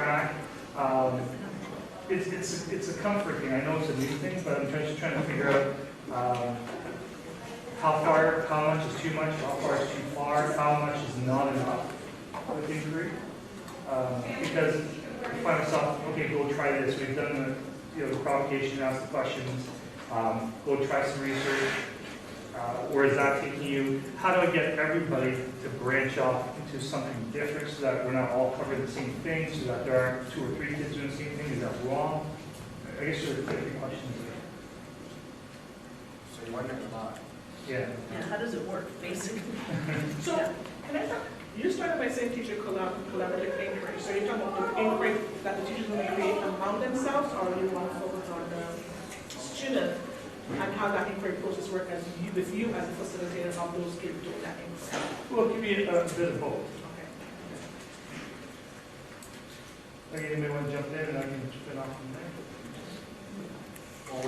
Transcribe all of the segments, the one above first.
track. It's a comfort thing. I know it's a new thing, but I'm just trying to figure out how much is too much, how far is too far, how much is not enough with inquiry. Because I find myself, okay, go try this. We've done the provocation, ask the questions, go try some research. Where is that taking you? How do I get everybody to branch off into something different so that we're not all covering the same thing, so that there aren't 2 or 3 kids doing the same thing? Is that wrong? I guess there are different questions there. So you're wondering a lot. Yeah. Yeah, how does it work, basically? So, can I talk? You started by saying teacher collaborative inquiry. So you're talking about the inquiry that the teachers want to create among themselves, or you want to focus on the student and how that inquiry process works with you as a facilitator of those kids doing that inquiry? Well, give me a bit of both. Okay. Okay, anybody want to jump in and I can spin off from there? Well,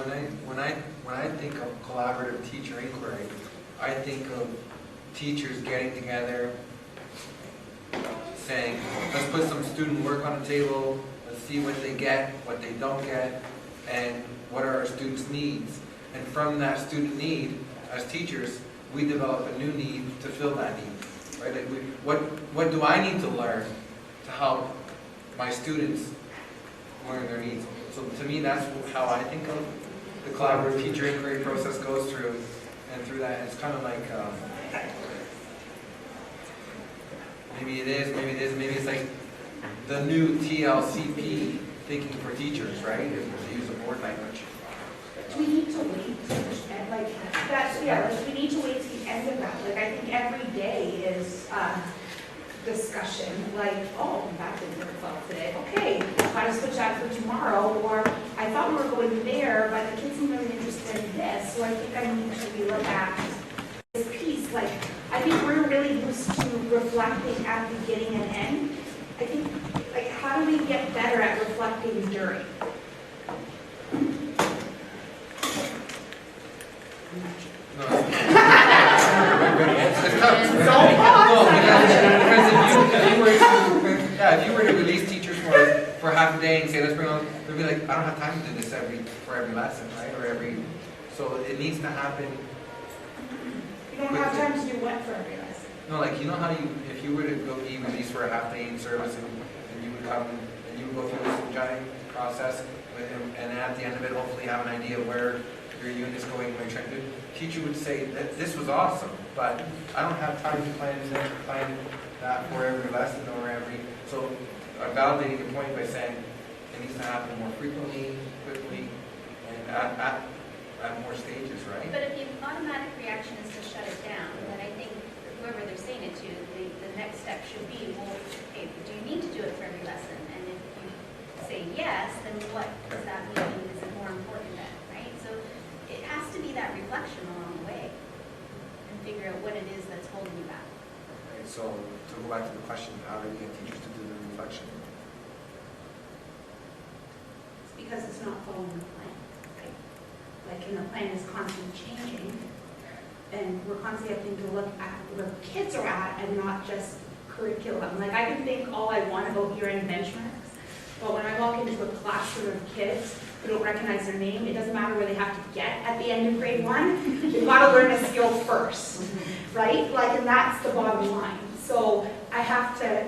when I think of collaborative teacher inquiry, I think of teachers getting together, saying, let's put some student work on the table, let's see what they get, what they don't get, and what are our students' needs. And from that student need, as teachers, we develop a new need to fill that need. Right? Like what do I need to learn to help my students learn their needs? So to me, that's how I think of the collaborative teacher inquiry process goes through. And through that, it's kind of like, maybe it is, maybe it's like the new TLCP, thinking for teachers, right? To use a board language. We need to wait, and like, that's, yeah, like, we need to wait to the end of that. Like, I think every day is discussion, like, oh, that didn't work well today. Okay, got to switch that for tomorrow, or I thought we were going there, but the kids seem really interested in this, so I think I need to relook at this piece. Like, I think we're really used to reflecting at beginning and end. I think, like, how do we get better at reflecting during? No, if you were to release teachers for half a day and say, let's bring on, they'd be like, I don't have time to do this for every lesson, right? So it needs to happen. You don't have time to do what for every lesson? No, like, you know how if you were to go be released for a half day in service and you would come and you would go through this giant process and at the end of it, hopefully have an idea of where your unit is going, what you're trying to do. Teacher would say that this was awesome, but I don't have time to plan that for every lesson or every. So I'm validating your point by saying it needs to happen more frequently, quickly, and at more stages, right? But if the automatic reaction is to shut it down, then I think whoever they're saying it to, the next step should be, well, okay, do you need to do it for every lesson? And if you say yes, then what does that mean? Is it more important then, right? So it has to be that reflection along the way and figure out what it is that's holding you back. Okay, so to go back to the question, how do we get teachers to do the reflection? It's because it's not following the plan. Right? Like, and the plan is constantly changing, and we're constantly having to look at where kids are at and not just curriculum. Like, I can think all I want about year-end benchmarks, but when I walk into a classroom of kids who don't recognize their name, it doesn't matter where they have to get at the end of grade 1. You've got to learn a skill first, right? Like, and that's the bottom line. So I have to,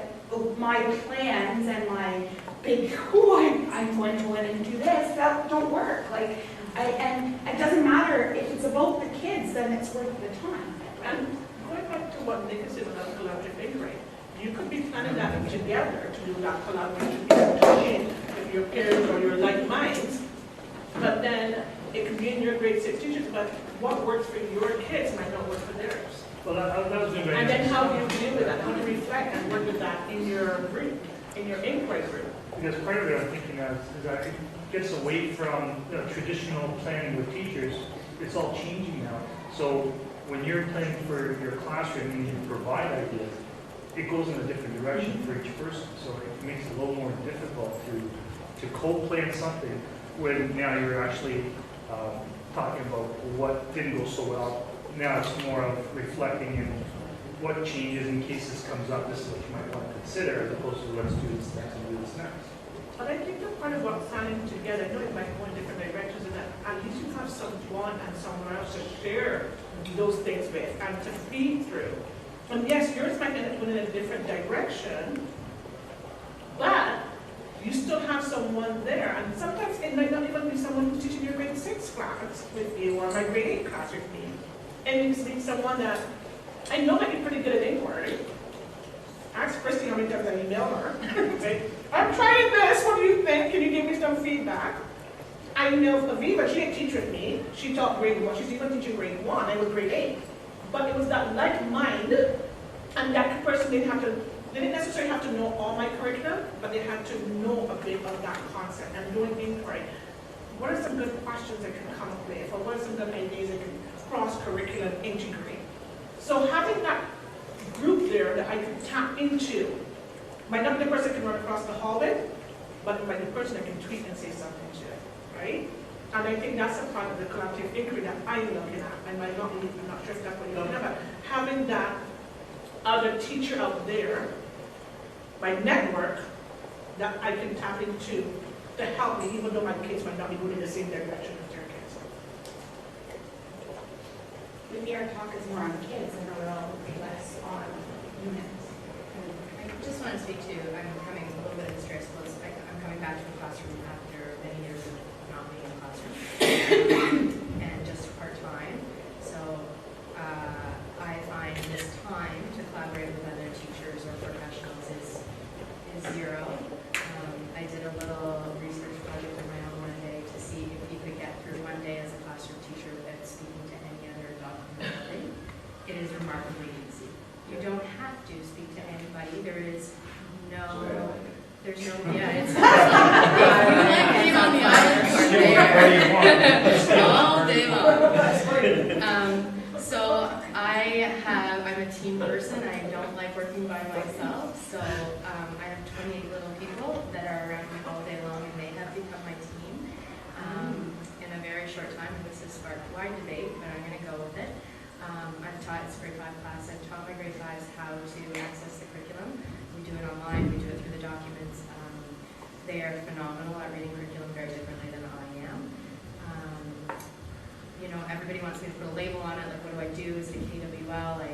my plans and my big, I'm going to go in and do this, that don't work. Like, and it doesn't matter if it's about the kids, then it's worth the time. And going back to what Nick said about collaborative inquiry, you could be planning that together to do that collaboration with your peers or your like minds, but then it could be in your grade 6 teachers, but what works for your kids might not work for theirs. Well, that was a very And then how do you deal with that? How do you reflect and work with that in your group, in your inquiry group? Because part of it I'm thinking of is that it gets away from traditional planning with teachers. It's all changing now. So when you're planning for your classroom and you provide ideas, it goes in a different direction for each person. So it makes it a little more difficult to co-plan something when now you're actually talking about what didn't go so well. Now it's more of reflecting and what changes in case this comes up, this is what you might want to consider, as opposed to let's do this next and do this next. of what planning together, I know it might go in different directions, and that at least you have someone and someone else to share those things with and to feed through. And yes, yours might end up going in a different direction, but you still have someone there. And sometimes it might not even be someone who's teaching your grade 6 class with you or my grade 8 class with me. It needs to be someone that I know might be pretty good at inquiry. Ask Christy how many times I email her. Say, I'm trying this, what do you think? Can you give me some feedback? I know Aviva, she didn't teach with me. She taught grade 1, she's even teaching grade 1, I was grade 8. But it was that like mind, and that person they didn't necessarily have to know all my curriculum, but they had to know a bit of that concept and doing inquiry. What are some good questions I can come up with, or what are some good ideas I can cross-curriculum integrate? So having that group there that I can tap into, might not be the person I can run across the hall with, but it might be the person I can tweet and say something to, right? And I think that's a part of the collaborative inquiry that I'm looking at. I might not be, I'm not sure if that's what you're looking at, but having that other teacher out there, my network, that I can tap into to help me, even though my kids might not be going in the same direction as their kids. Maybe our talk is more on kids and a little less on units. I just want to speak to, I'm coming a little bit of history, I suppose. I'm coming back to the classroom after many years of not being in the classroom and just part-time. So I find this time to collaborate with other teachers or professionals is zero. I did a little research project on my own one day to see if you could get through one day as a classroom teacher without speaking to any other document. It is remarkably easy. You don't have to speak to anybody. There's no, yeah, it's you like being on the island, you are there all day long. So I'm a team person. I don't like working by myself. So I have 28 little people that are around me all day long, and they have become my team. In a very short time, this has sparked wide debate, but I'm going to go with it. I've taught, it's a grade 5 class, I've taught my grade 5s how to access the curriculum. We do it online, we do it through the documents. They are phenomenal at reading curriculum very differently than I am. You know, everybody wants me to put a label on it, like what do I do? Is it a KWL?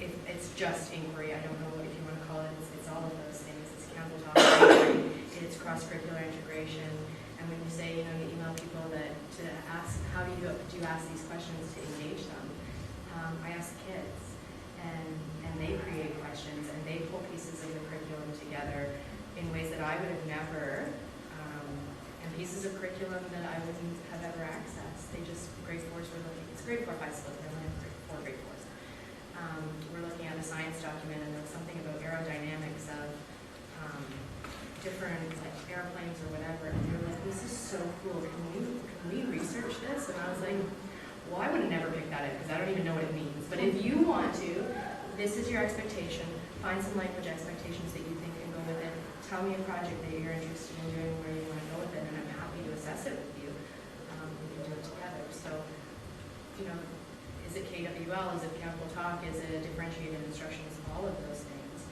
It's just inquiry. I don't know what if you want to call it. It's all of those things. It's Campbell Talk, it's cross-curricular integration. And when you say, you know, you email people that to ask, how do you ask these questions to engage them? I ask the kids, and they create questions, and they pull pieces of the curriculum together in ways that I would have never, and pieces of curriculum that I wouldn't have ever accessed. They just, grade 4s were looking, it's grade 4, 5 split, they're only grade 4s. We're looking at a science document, and there was something about aerodynamics of different like airplanes or whatever, and they were like, this is so cool, can we research this? And I was like, well, I would have never picked that up because I don't even know what it means. But if you want to, this is your expectation. Find some language expectations that you think can go with it. Tell me a project that you're interested in doing where you want to go with it, and I'm happy to assess it with you. We can do it together. So, you know, is it KWL? Is it Campbell Talk? Is it differentiated instructions? All of those things.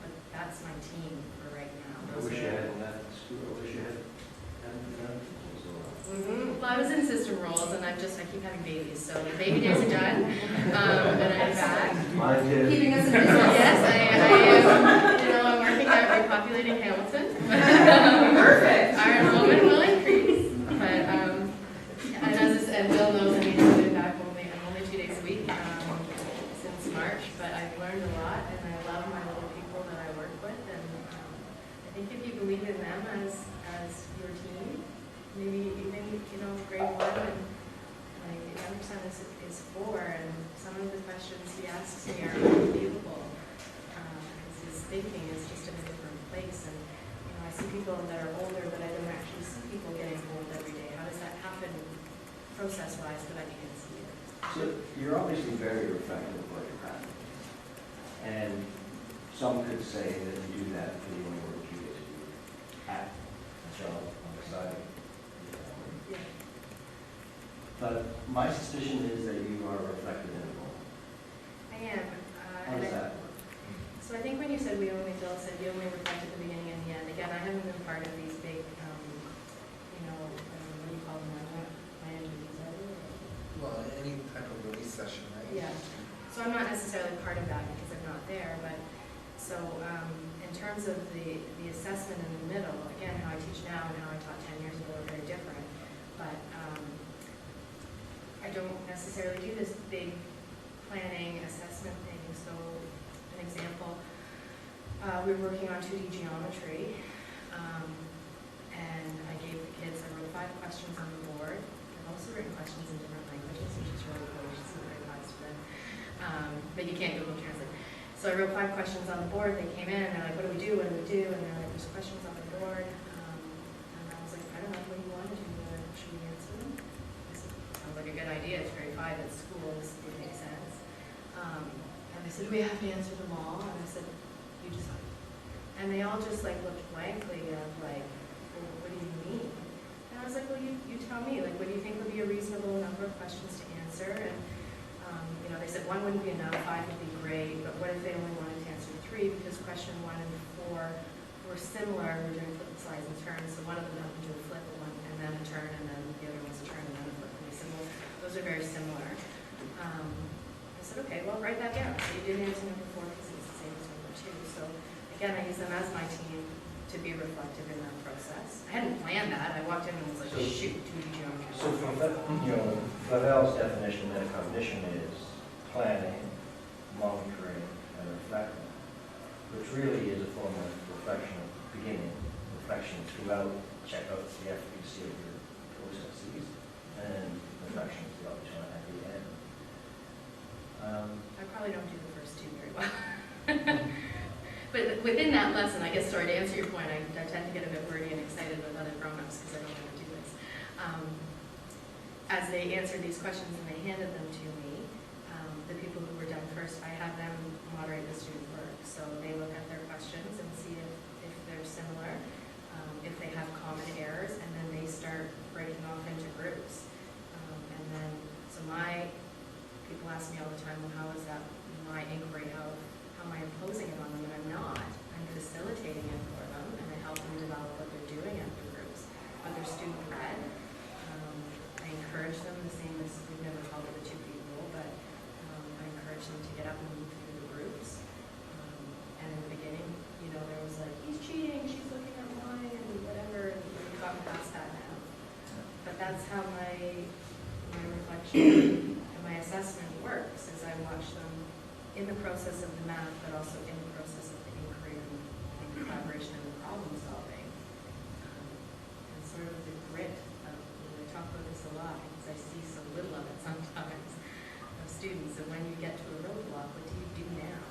But that's my team for right now. I wish I had that in school. I wish I had that. Well, I was in system roles, and I keep having babies, so the baby days are done, and I'm back. Mine too. Keeping us in business. Yes, I am. You know, I'm working at repopulating Hamilton. Perfect. Our enrollment will increase, but and as Bill knows, I mean, I've been back I'm only 2 days a week since March, but I've learned a lot, and I love my little people that I work with, and I think if you believe in them as your team, maybe even, you know, grade 1 and like the other son is 4, and some of the questions he asks me are unbelievable. Because his thinking is just in a different place, and you know, I see people that are older, but I don't actually see people getting old every day. How does that happen process-wise so that you can see it? So you're obviously very reflective of what you're practicing. And some could say that you do that for the only work you get to do at a job on the side. But my suspicion is that you are reflective in the role. I am. How does that work? So I think when you said Bill said you only reflect at the beginning and the end. Again, I haven't been part of these big session, right? Yeah, so I'm not necessarily part of that because I'm not there, but, so, in terms of the assessment in the middle, again, how I teach now and how I taught 10 years ago are very different, but, I don't necessarily do this big planning assessment thing, so, an example, we were working on 2D geometry, and I gave the kids, I wrote 5 questions on the board. I've also written questions in different languages, which is really cool, which is very widespread. But you can't Google Translate. So I wrote 5 questions on the board. They came in and they're like, what do we do? What do we do? And they're like, there's questions on the board. And I was like, I don't know, what do you want to do? Should we answer them? I said, sounds like a good idea. It's grade 5 at school. This would make sense. And they said, we have to answer them all. And I said, you decide. And they all just like looked blankly of like, well, what do you mean? And I was like, well, you tell me, like, what do you think would be a reasonable number of questions to answer? And, you know, they said 1 wouldn't be enough, 5 would be great, but what if they only wanted to answer 3? Because question 1 and 4 were similar, we're doing flip slides and turns, so one of them had to do a flip and then a turn, and then the other one's a turn and then a flip. And they said, well, those are very similar. I said, okay, well, write that down. So you didn't answer number 4 because it's the same as number 2. So again, I use them as my team to be reflective in that process. I hadn't planned that. I walked in and was like, shoot, 2D geometry. So from, Flavel's definition of metacognition is planning, monitoring, and reflecting, which really is a form of reflection at the beginning, reflection throughout, check out the efficacy of your processes, and reflection throughout at the end. I probably don't do the first 2 very well. But within that lesson, I guess, sorry, to answer your point, I tend to get a bit wordy and excited with other grown-ups because I don't want to do this. As they answered these questions and they handed them to me, the people who were done first, I have them moderate the student work. So they look at their questions and see if they're similar, if they have common errors, and then they start breaking off into groups. And then, so people ask me all the time, well, how is that my inquiry? How am I imposing it on them? And I'm not. I'm facilitating it for them, and I help them develop what they're doing at the groups, what they're student-led. I encourage them, the same as we've never called it a 2 feet rule, but I encourage them to get up and move through the groups. And in the beginning, you know, there was like, he's cheating, she's looking at mine, and whatever, and we've gotten past that now. But that's how my reflection and my assessment works, is I watch them in the process of the math, but also in the process of the inquiry and the collaboration and the problem solving. And sort of the grit of, I talk about this a lot because I see so little of it sometimes, of students, and when you get to a roadblock, what do you do now?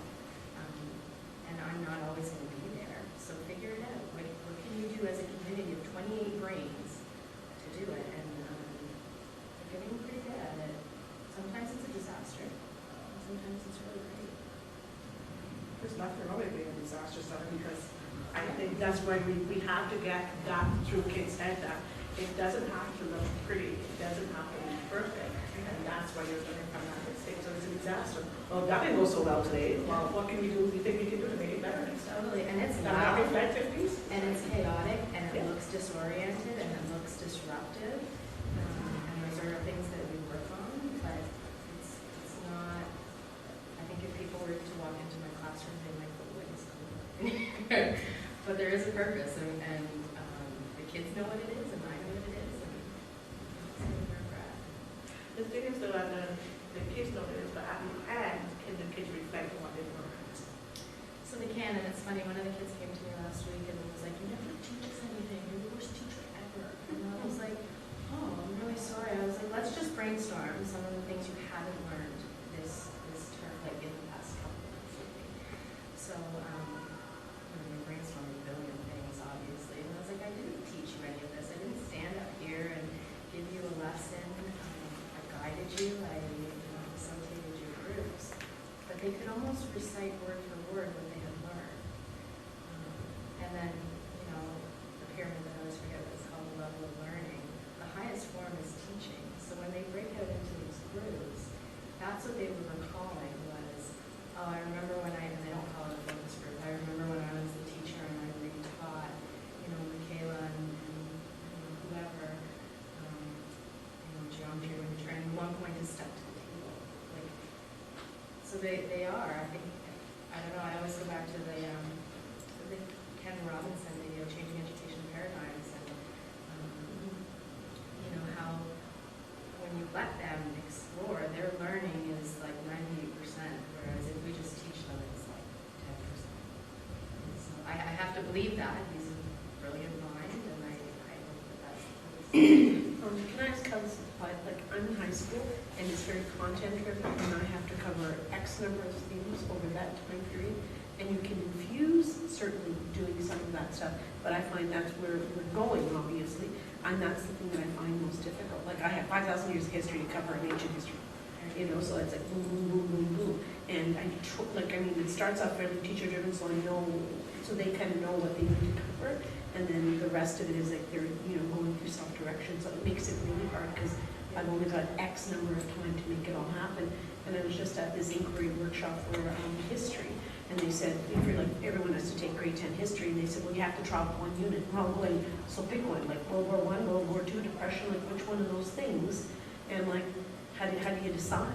And I'm not always going to be there, so figure it out. What can you do as a community of 28 brains to do it? And they're getting pretty good at it. Sometimes it's a disaster, and sometimes it's really great. There's nothing wrong with being a disaster center because I think that's where we have to get that through kids' head that it doesn't have to look pretty, it doesn't have to be perfect, and that's why you're learning from that mistake. So it's a disaster. Well, that didn't go so well today. Well, what can we do? You think we can do to make it better next time? Totally, and it's Not loud, reflective piece? and it's chaotic, and it Yeah. looks disoriented, and it looks disruptive. And those are things that we work on, but it's not, I think if people were to walk into my classroom, they might go, what is going on here? But there is a purpose, and the kids know what it is, and I know what it is, and that's kind of where we're at. The thing is that the kids know this, but at the end, can the kids reflect on what they've learned? So they can, and it's funny, one of the kids came to me last week and was like, you never teach us anything, you're the worst teacher ever. And I was like, oh, I'm really sorry. I was like, let's just brainstorm some of the things you haven't learned this term, like in the past couple of months. So, we brainstormed a billion things, obviously. And I was like, I didn't teach you any of this. I didn't stand up here and give you a lesson. I guided you. I facilitated your groups. But they could almost recite word for word what they had learned. And then, the pyramid that I always forget what it's called, the level of learning. The highest form is teaching. So when they break out into these groups, that's what they were recalling was, oh, I remember when and they don't call it a focus group, I remember when I was the teacher and I retaught, Michaela and whoever, geometry when you're training, one point is step to the table. Like So they are, I think, I don't know, I always go back to the Ken Robinson video, Changing Education Paradigms, and, you know, how when you let them explore, their learning is like 98%, whereas if we just teach them, it's like 10%. And so I have to believe that, he's a brilliant mind, and I hope that that's the case. Can I ask how this applies? Like, I'm in high school, and it's very content-driven, and I have to cover X number of themes over that time period. And you can infuse, certainly, doing some of that stuff, but I find that's where we're going, obviously, and that's the thing that I find most difficult. Like, I have 5,000 years of history to cover in ancient history, you know, so it's like boom, boom, boom, boom, boom. And it starts off fairly teacher-driven, so I know, so they kind of know what they need to cover. And then the rest of it is like they're, you know, going through self-direction, so it makes it really hard because I've only got X number of time to make it all happen. And I was just at this inquiry workshop for history, and they said, if you're like, everyone has to take grade 10 history, and they said, well, you have to travel one unit. Well, I'm going, so pick one, like World War I, World War II, Depression, like which one of those things? And like, how do you decide?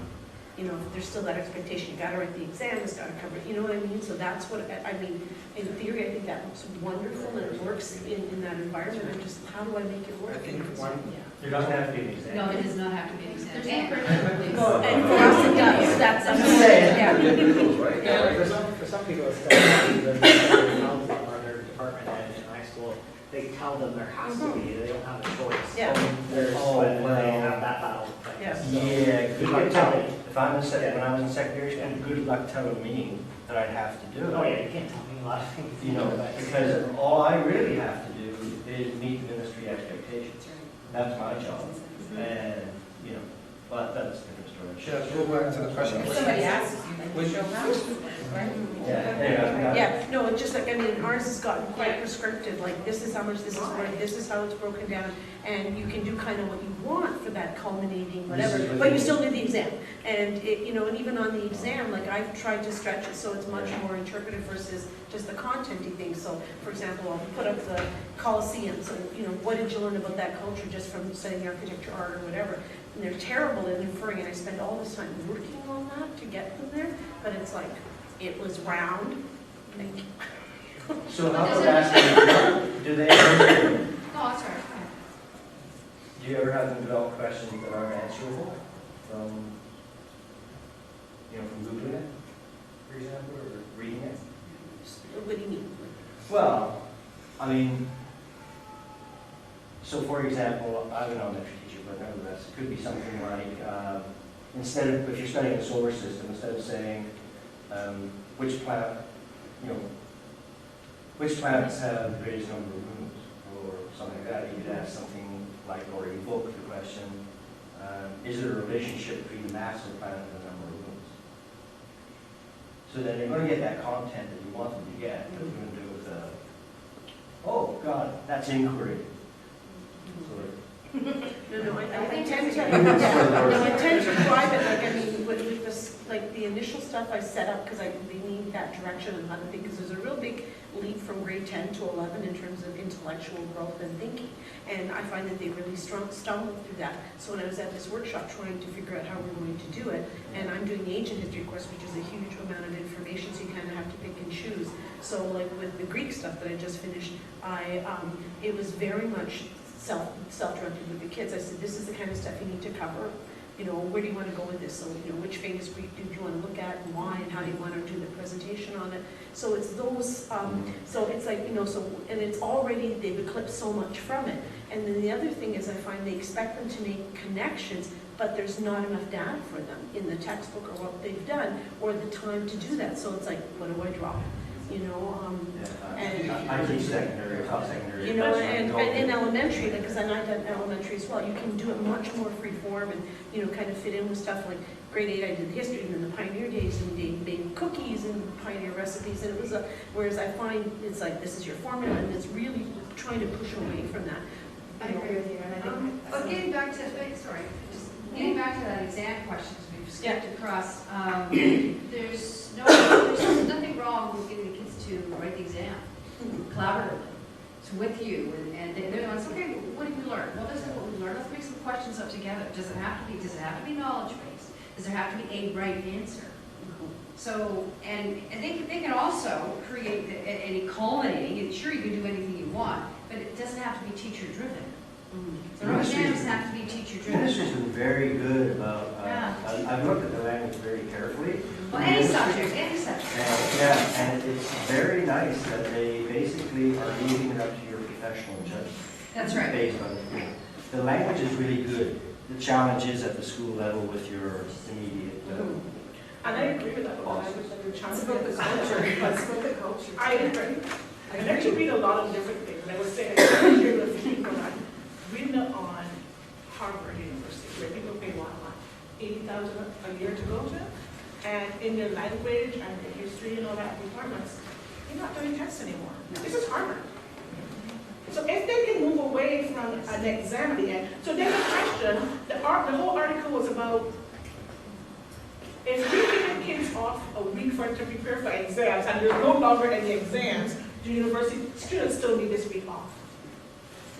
You know, if there's still that expectation, you gotta write the exam, it's gotta cover it, you know what I mean? So that's what, I mean, in theory, I think that looks wonderful and it works in that environment. I'm just, how do I make it work? I think one, There doesn't have to be an exam. No, it does not have to be an exam. There's And- Well, and for us it does, that's, I'm just saying. yeah. For some people, it's the on their department head in high school, they tell them there has to be, they don't have a choice. Yeah. There's, Oh, when they well. have that battle. Yeah. Yeah, good You luck can tell telling, me. if I'm when I was in secondary school, good luck telling me that I'd have to do it. Oh, yeah, you can't tell me a lot of things. You know, because all I really have to do is meet the ministry expectations. That's my job. And, you know, but that's a different story. should I go back to the question? If somebody asks you, then you show how, right? Yeah, anyway. Yeah, no, it's just like, I mean, ours has gotten quite prescriptive, like this is how much, this is where, this is how it's broken down. And you can do kind of what you want for that culminating whatever, This is what but you you- still do the exam. And it, you know, and even on the exam, like I've tried to stretch it so it's much more interpretive versus just the content-y thing. So, for example, I'll put up the Colosseum, so, you know, what did you learn about that culture just from studying architecture, art, or whatever? And they're terrible at inferring, and I spend all this time working on that to get them there, but it's like, it was round, thank you. So how about asking, do they ever, No, that's all right. do you ever have them develop questions that aren't answerable from, you know, from Googling it, for example, or reading it? What do you mean? Well, I mean, so for example, I'm an elementary teacher, but nevertheless, it could be something like, instead of, if you're studying a solar system, instead of saying, which planet, you know, which planets have the greatest number of moons, or something like that, you could ask something like, or evoke the question, is there a relationship between the mass of the planet and the number of moons? So then you're going to get that content that you want them to get, but you're going to do it with a, oh, God, that's inquiry. No, I tend to, yeah, no, I tend to drive it, like, I mean, with this, like, the initial stuff I set up, because they need that direction and how to think, because there's a real big leap from grade 10 to 11 in terms of intellectual growth and thinking, and I find that they really stumble through that. So when I was at this workshop trying to figure out how we're going to do it, and I'm doing the ancient history course, which is a huge amount of information, so you kind of have to pick and choose. So like with the Greek stuff that I just finished, it was very much self-directed with the kids. I said, this is the kind of stuff you need to cover. You know, where do you want to go with this? So, you know, which famous Greek dude do you want to look at and why, and how do you want to do the presentation on it? So it's those, so it's like, you know, so, and it's already, they've eclipsed so much from it. And then the other thing is I find they expect them to make connections, but there's not enough data for them in the textbook or what they've done, or the time to do that. So it's like, what do I draw? You know, and I teach secondary, top secondary. you know, and in elementary, because then I've done elementary as well, you can do it much more free form and, you know, kind of fit in with stuff like grade 8, I did history, and then the pioneer days, and they made cookies and pioneer recipes, and it was whereas I find it's like, this is your formula, and it's really trying to push away from that. I agree with you, and I think. But getting back to, getting back to that exam questions we've skipped across, there's nothing wrong with getting the kids to write the exam collaboratively. It's with you, and they're the ones, okay, what did we learn? Well, this is what we learned. Let's make some questions up together. Does it have to be knowledge based? Does there have to be a right answer? So, and they can also create any culminating, and sure, you can do anything you want, but it doesn't have to be teacher-driven. So no exams have to be teacher-driven. Ministry's been very good about, Yeah. I've looked at the language very carefully. Well, any subject, any subject. Yeah, and it's very nice that they basically are leaving it up to your professional judgment. That's right. Based on, the language is really good. The challenge is at the school level with your immediate. And I agree with that, but I wish that you're trying to build the culture. It's about the culture. I agree. I can actually read a lot of different things, and I was saying, I hear the people that reading it on Harvard University, where people pay what, like $80,000 a year to go to, and in their language and their history and all that departments, they're not doing tests anymore. This is Harvard. So if they can move away from an exam at the end, so then the question, the whole article was about, if we give kids off a week for to prepare for exams and there's no longer any exams, do university students still need this week off?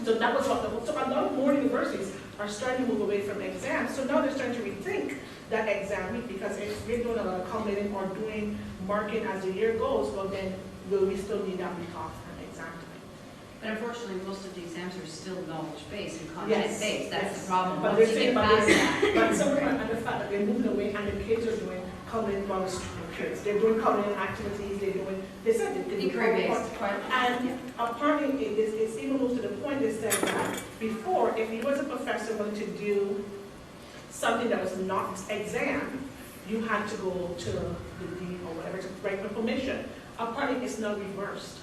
So that was what so a lot more universities are starting to move away from exams. So now they're starting to rethink that exam week, because if we're doing a lot of accommodating or doing marking as the year goes, well then will we still need that week off from exam time? But unfortunately, most of the exams are still knowledge-based and Yes, content-based. That's yes. the problem. But Once they're you saying get about past that. but some and the fact that they're moving away and the kids are doing coloring while the kids. They're doing coloring activities, they said they did Inquiry-based. And apparently it's even moved to the point they said that before, if you was a professor wanting to do something that was not exam, you had to go to the dean or whatever to write for permission. Apparently it's now reversed.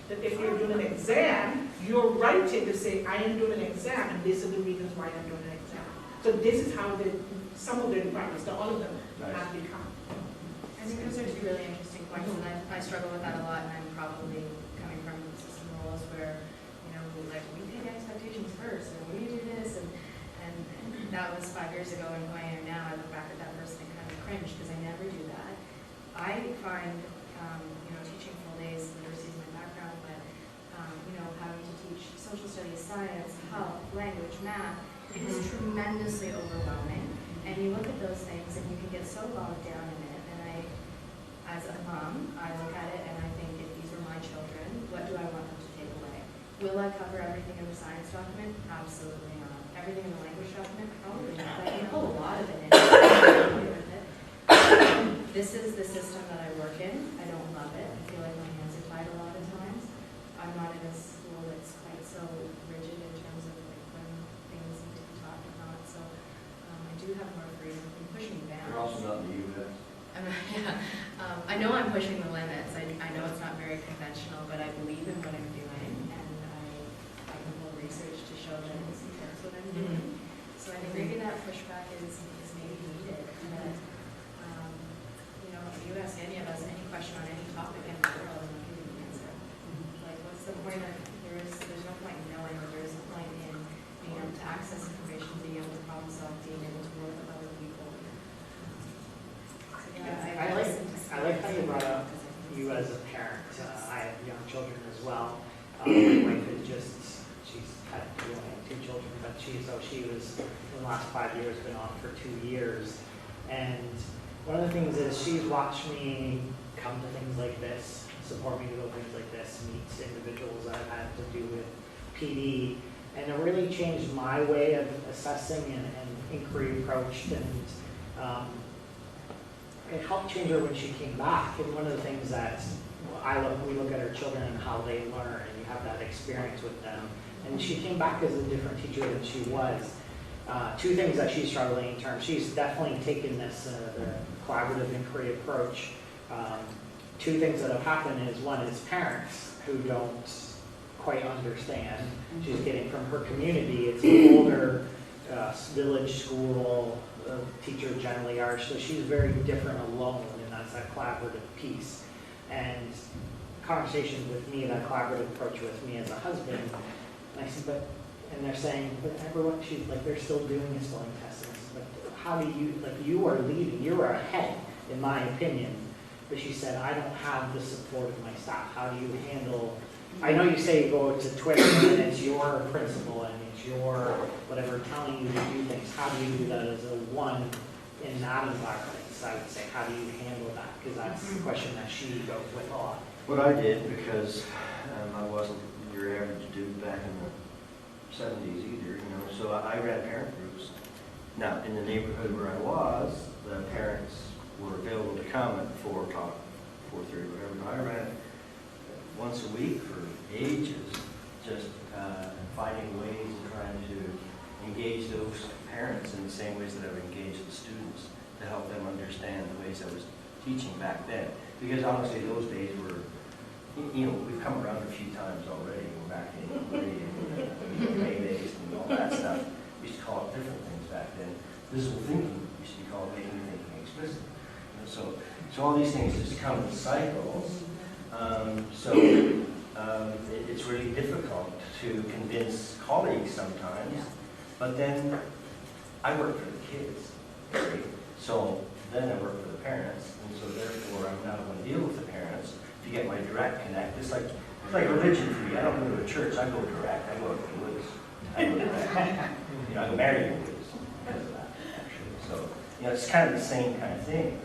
That if you're doing an exam, you're writing to say, I am doing an exam, and these are the reasons why I'm doing an exam. So this is how some of the departments, not all of them, have become. I think those are two really interesting points, and I struggle with that a lot, and I'm probably coming from system roles where, you know, like, we pay the expectations first, and we do this, and that was 5 years ago, and who I am now, I look back at that person and kind of cringe, because I never do that. I find, you know, teaching full days, literacy is my background, but, you know, having to teach social studies, science, health, language, math, it is tremendously overwhelming. And you look at those things and you can get so bogged down in it. And as a mom, I look at it and I think, if these were my children, what do I want them to take away? Will I cover everything in the science document? Absolutely not. Everything in the language document? Probably not. But I can pull a lot of it in. This is the system that I work in. I don't love it. I feel like my hands are tied a lot of times. I'm not in a school that's quite so rigid in terms of like when things need to be taught and not. So I do have more freedom from pushing bounds. You're also not in the U.S. I know I'm pushing the limits. I know it's not very conventional, but I believe in what I'm doing, and I can pull research to show that it supports what I'm doing. So I think maybe that pushback is maybe needed. That, you know, if you ask any of us any question on any topic in the world, and I'll give you an answer. Like, what's the point of, there's no point in knowing, but there is a point in being able to access information, being able to problem solve, being able to work with other people. So, yeah, I like how you brought up you as a parent. I have young children as well. My wife is she's had two children, but she was, in the last 5 years, been on for 2 years. And one of the things is she's watched me come to things like this, support me to go things like this, meet individuals that I've had to do with PD, and it really changed my way of assessing and inquiry approach, and it helped change her when she came back. And one of the things that we look at our children and how they learn, and you have that experience with them. And she came back as a different teacher than she was. Two things that she's struggling in terms, she's definitely taken this the collaborative inquiry approach. Two things that have happened is, one is parents who don't quite understand. She's getting from her community, it's an older village school, teachers generally are, so she's very different alone, and that's that collaborative piece. And conversations with me, that collaborative approach with me as a husband, and I said, and they're saying, but everyone, she's like, they're still doing the spelling tests, but how do you, like, you are leading, you are ahead, in my opinion. But she said, I don't have the support of my staff. How do you handle, I know you say you go to Twitter and it's your principal and it's your whatever telling you to do things. How do you do that as a one in that environment? So I would say, how do you handle that? Because that's the question that she wrote with all. What I did, because I wasn't your average dude back in the 70s either, so I ran parent groups. Now, in the neighborhood where I was, the parents were available to come at 4 o'clock, 4:30, whatever. But I ran it once a week for ages, just finding ways of trying to engage those parents in the same ways that I would engage the students, to help them understand the ways I was teaching back then. Because honestly, those days were, we've come around a few times already. We're back in Maydays and all that stuff. We used to call it different things back then. Visible thinking used to be called making thinking explicit. So all these things just come in cycles. It's really difficult to convince colleagues sometimes. But then I work for the kids, right? So then I work for the parents, and so therefore I'm now going to deal with the parents to get my direct connect. It's like religion for me. I don't go to a church. I go direct. I go to the woods. I go direct. I go marry the woods because of that, actually. So it's kind of the same kind of thing.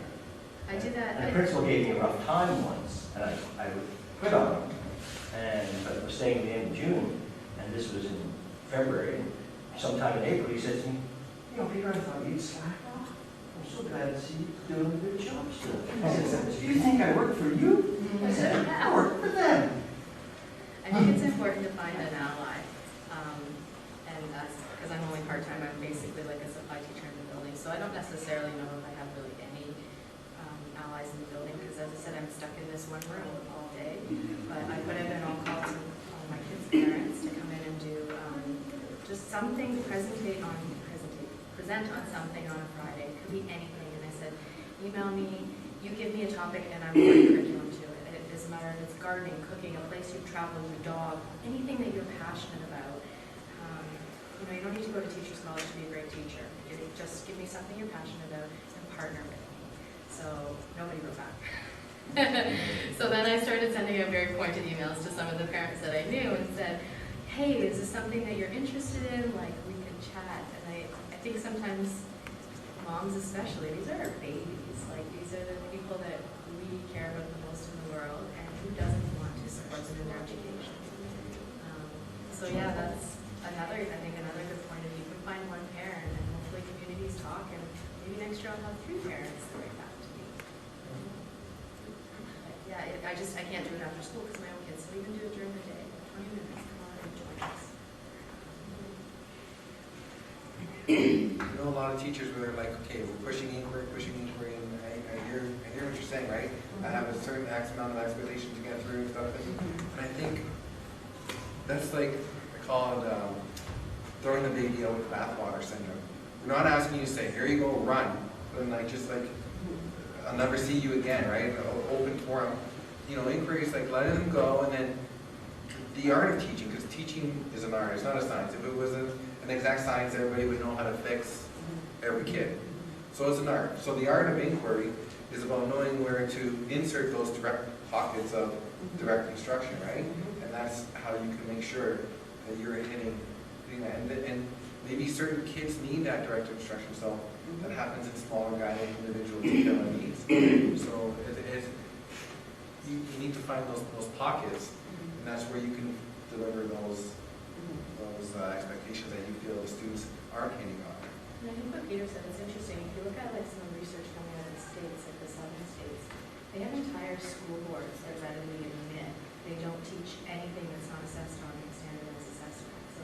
I do that. And the principal gave me a rough time once, and I would quit on him. But we're staying at the end of June, and this was in February. Sometime in April, he said to me, Peter, I thought you'd slack off. I'm so glad to see you doing a good job still. I said, do you think I work for you? I said, I work for them. I think it's important to find an ally. And that's because I'm only part-time, I'm basically like a supply teacher in the building. So I don't necessarily know if I have really any allies in the building, because as I said, I'm stuck in this one room all day. But I've been on call to all my kids' parents to come in and do just something, present on something on a Friday. It could be anything. And I said, email me, you give me a topic, and I'm writing curriculum to it. It doesn't matter if it's gardening, cooking, a place you've traveled, your dog, anything that you're passionate about. You don't need to go to teacher's college to be a great teacher. Just give me something you're passionate about and partner with me. So nobody wrote back. So then I started sending out very pointed emails to some of the parents that I knew and said, hey, is this something that you're interested in? Like, we could chat. And I think sometimes moms especially, these are our babies. Like, these are the people that we care about the most in the world, and who doesn't want to support them in their education? So yeah, that's another good point. If you can find one parent, and hopefully communities talk, and maybe next year I'll have 3 parents that write back to me. But yeah, I can't do it after school because my own kids, so even do it during the day. 20 minutes, come on and join us. A lot of teachers were like, okay, we're pushing inquiry, and I hear what you're saying, right? I have a certain X amount of expectation to get through and stuff. And I think that's like, I call it throwing the baby out with bathwater syndrome. We're not asking you to say, here you go, run. But I'll never see you again, right? Open forum. Inquiries like letting them go, and then the art of teaching, because teaching is an art, it's not a science. If it was an exact science, everybody would know how to fix every kid. So it's an art. So the art of inquiry is about knowing where to insert those direct pockets of direct instruction, right? And that's how you can make sure that you're hitting that. And maybe certain kids need that direct instruction, so that happens in smaller guided individual detail needs. So you need to find those pockets, and that's where you can deliver those expectations that you feel the students aren't hitting on. And I think what Peter said is interesting. If you look at some research coming out of the states, like the southern states, they have entire school boards that readily admit they don't teach anything that's not assessed on a standardized assessment. So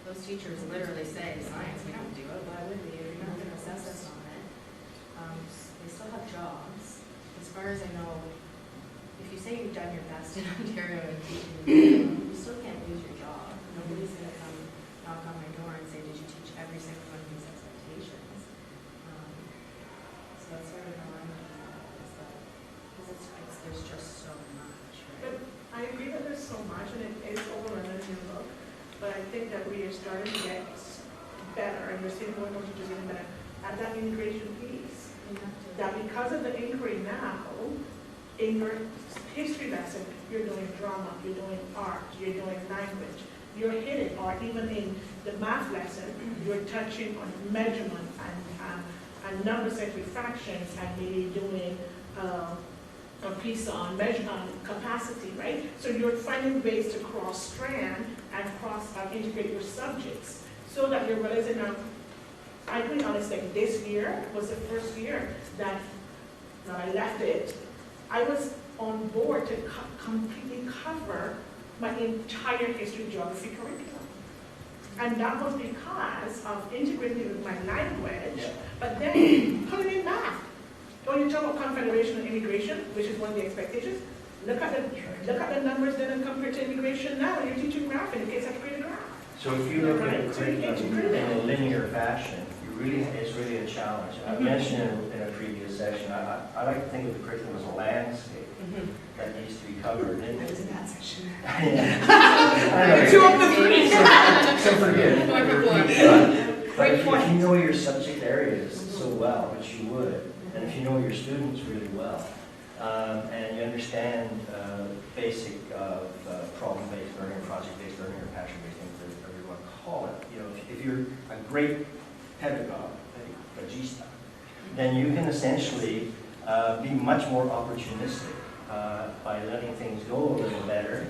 those teachers literally say, science, we don't do it, why would we? You're not going to assess us on it. They still have jobs. As far as I know, if you say you've done your best in Ontario and teaching, you still can't lose your job. Nobody's going to come knock on my door and say, did you teach every single one of these expectations? So that's sort of how I'm looking at it, is that, because there's just so much, But right? I agree that there's so much, and it is overwhelming in your book, but I think that we are starting to get better, and we're seeing more and more teachers getting better at that integration piece. You have to. That because of the inquiry now, in your history lesson, you're doing drama, you're doing art, you're doing language, you're hitting, or even in the math lesson, you're touching on measurement and and number-centric fractions and maybe doing a piece on measure on capacity, right? So you're finding ways to cross-strand and integrate your subjects so that you're realizing now, I be honest, like this year was the first year that I left it. I was on board to completely cover my entire history geography curriculum. And that was because of integrating it with my language, but then putting in math. When you talk about confederation and immigration, which is one of the expectations, look at the numbers then and compare to immigration now. You're teaching graph and you kids have to create a graph. So if you look at the curriculum in a linear fashion, it's really a challenge. I mentioned in a previous session, I like to think of the curriculum as a landscape that needs to be covered. There's that section. Two of the three. So forgive. But if you know your subject areas so well, which you would, and if you know your students really well, and you understand basic problem-based learning, project-based learning, or passion-based learning, whatever you want to call it, you know, if you're a great pedagogue, pedagogista, then you can essentially be much more opportunistic by letting things go a little better.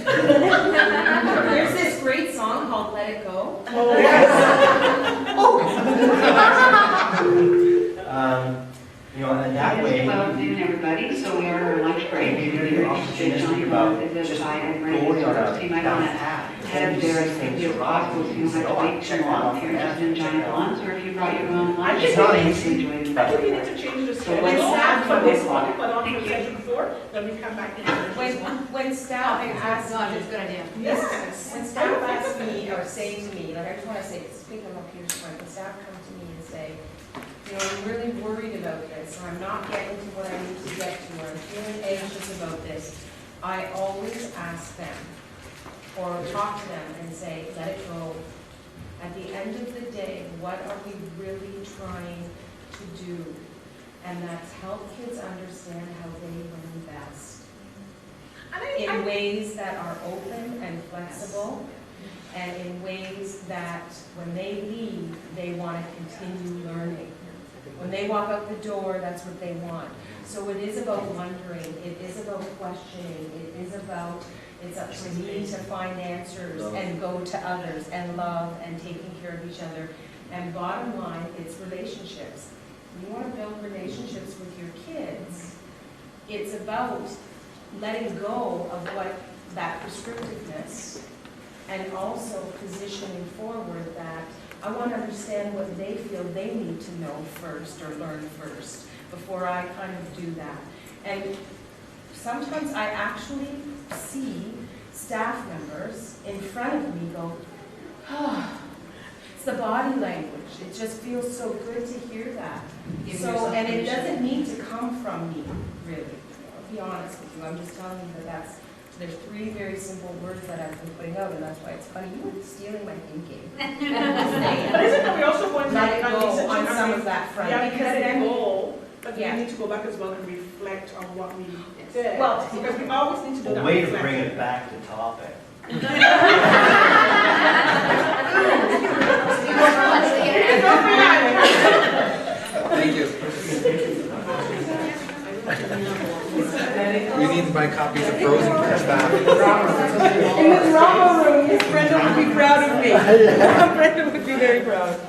There's this great song called Let It Go. Oh, yes. You know, and that way, Good afternoon, everybody. So we are on our lunch break. you can be opportunistic about just going on a path. Head of their executive process, you don't have to wait too long. Parents have giant lunch, or if you brought your own lunch, It's not you easy. can enjoy I think we need to change the schedule. when staff For this one, come- but on Thank for you. session 4, then we come back and finish this one. When staff asks God, that's a good idea. Yes. When staff ask me or say to me, like I just want to say, speak of up here's point, when staff come to me and say, you know, I'm really worried about this, or I'm not getting to what I need to get to, or I'm feeling anxious about this, I always ask them, or talk to them and say, let it go. At the end of the day, what are we really trying to do? And that's help kids understand how they learn best. In ways that are open and flexible, and in ways that when they leave, they want to continue learning. When they walk out the door, that's what they want. So it is about wondering, it is about questioning, it is about, it's up to me to find answers and go to others and love and taking care of each other. And bottom line, it's relationships. You want to build relationships with your kids, it's about letting go of what that prescriptiveness and also positioning forward that I want to understand what they feel they need to know first or learn first before I kind of do that. And sometimes I actually see staff members in front of me go, oh, it's the body language. It just feels so good to hear that. So, and it doesn't need to come from me, really. I'll be honest with you. I'm just telling you that there's 3 very simple words that I've been putting out, and that's why it's funny. You were stealing my thinking. But isn't that we also going to Let it go on some of that front. Yeah, because because then, it goal, but we Yeah. need to go back as well and reflect on what we did. Well, because we always need to do a that. way to reflection. bring it back to topic. Thank you. We need to buy copies of Frozen for staff. in the drama room, Brenda would be proud of me. Brenda would be very proud.